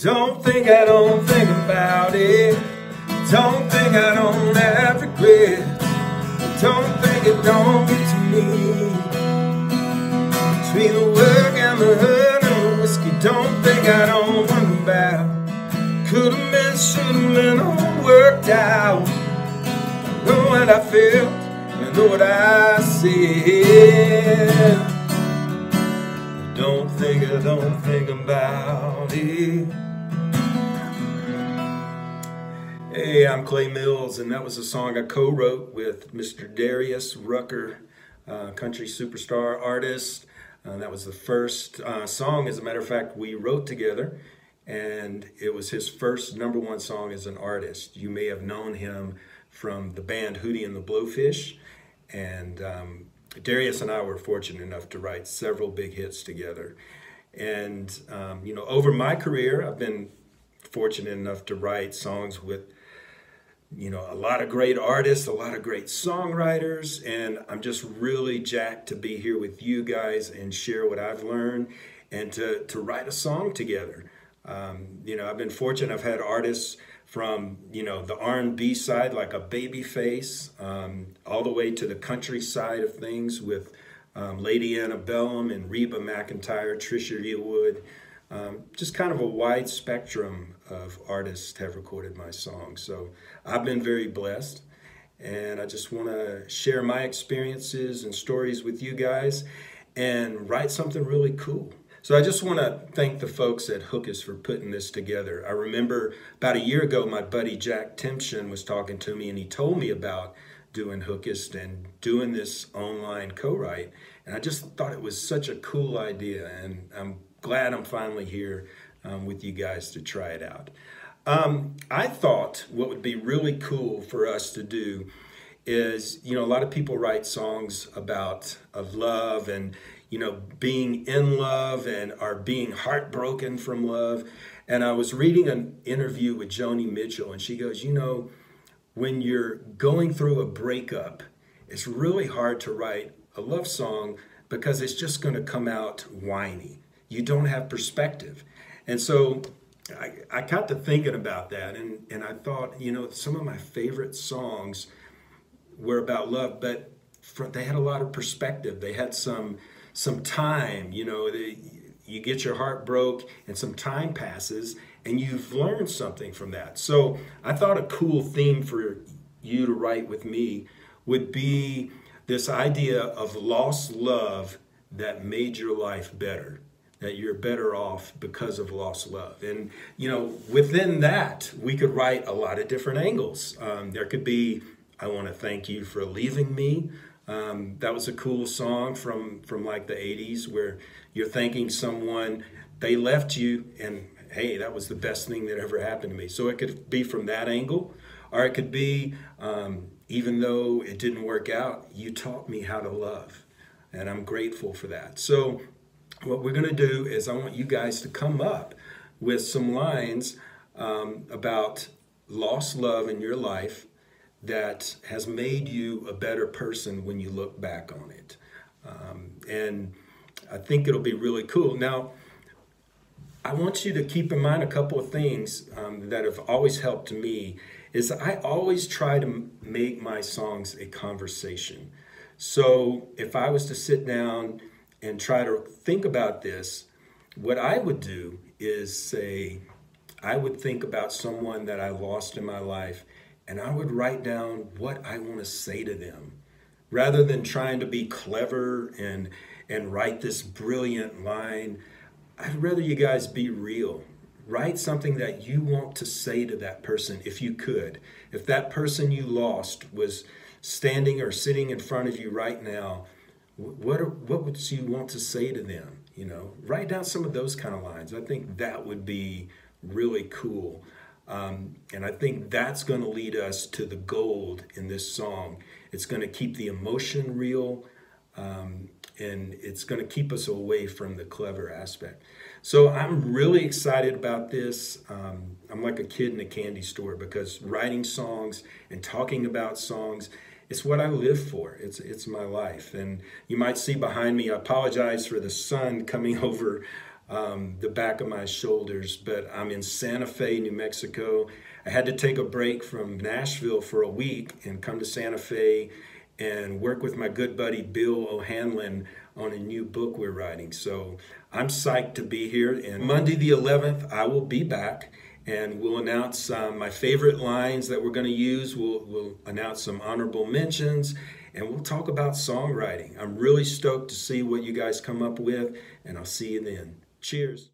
Don't think I don't think about it. Don't think I don't have regret. Don't think it don't get to me. Between the work and the hurt and the whiskey, don't think I don't wonder about. Could've been, should've been, all worked out. I know what I felt, and I know what I said. Don't think I don't think about it. Hey, I'm Clay Mills, and that was a song I co-wrote with Mr. Darius Rucker, country superstar artist. That was the first song, as a matter of fact, we wrote together, and it was his first #1 song as an artist. You may have known him from the band Hootie and the Blowfish, and Darius and I were fortunate enough to write several big hits together. And, you know, over my career, I've been fortunate enough to write songs with, you know, a lot of great artists, a lot of great songwriters, and I'm just really jacked to be here with you guys and share what I've learned and to write a song together. You know, I've been fortunate. I've had artists from, you know, the R&B side, like a Babyface, all the way to the country side of things with Lady Antebellum and Reba McEntire, Trisha Yearwood. Just kind of a wide spectrum of artists have recorded my songs. So I've been very blessed, and I just want to share my experiences and stories with you guys and write something really cool. So I just want to thank the folks at Hookist for putting this together. I remember about a year ago, my buddy Jack Timpson was talking to me, and he told me about doing Hookist and doing this online co-write. And I just thought it was such a cool idea, and I'm glad I'm finally here with you guys to try it out. I thought what would be really cool for us to do is, you know, a lot of people write songs about love and, you know, being in love and are being heartbroken from love. And I was reading an interview with Joni Mitchell, and she goes, you know, when you're going through a breakup, it's really hard to write a love song because it's just going to come out whiny. You don't have perspective. And so I got to thinking about that, and I thought, you know, some of my favorite songs were about love, but they had a lot of perspective. They had some time, you know, you get your heart broke and some time passes and you've learned something from that. So I thought a cool theme for you to write with me would be this idea of lost love that made your life better, that you're better off because of lost love. And, you know, within that, we could write a lot of different angles. There could be, I want to thank you for leaving me. That was a cool song from like the 80s where you're thanking someone, they left you, and hey, that was the best thing that ever happened to me. So it could be from that angle, or it could be, even though it didn't work out, you taught me how to love, and I'm grateful for that. So what we're going to do is I want you guys to come up with some lines about lost love in your life that has made you a better person when you look back on it. And I think it'll be really cool. Now, I want you to keep in mind a couple of things that have always helped me is I always try to make my songs a conversation. So if I was to sit down and try to think about this, what I would do is say, I would think about someone that I lost in my life, and I would write down what I want to say to them. Rather than trying to be clever and write this brilliant line, I'd rather you guys be real. Write something that you want to say to that person if you could. If that person you lost was standing or sitting in front of you right now, what would you want to say to them? You know, write down some of those kind of lines. I think that would be really cool. And I think that's going to lead us to the gold in this song. It's going to keep the emotion real, and it's going to keep us away from the clever aspect. So I'm really excited about this. I'm like a kid in a candy store because writing songs and talking about songs, it's what I live for. It's my life. And you might see behind me, I apologize for the sun coming over the back of my shoulders. But I'm in Santa Fe, New Mexico. I had to take a break from Nashville for a week and come to Santa Fe and work with my good buddy Bill O'Hanlon on a new book we're writing. So I'm psyched to be here. And Monday the 11th, I will be back, and we'll announce my favorite lines that we're going to use. We'll announce some honorable mentions, and we'll talk about songwriting. I'm really stoked to see what you guys come up with, and I'll see you then. Cheers.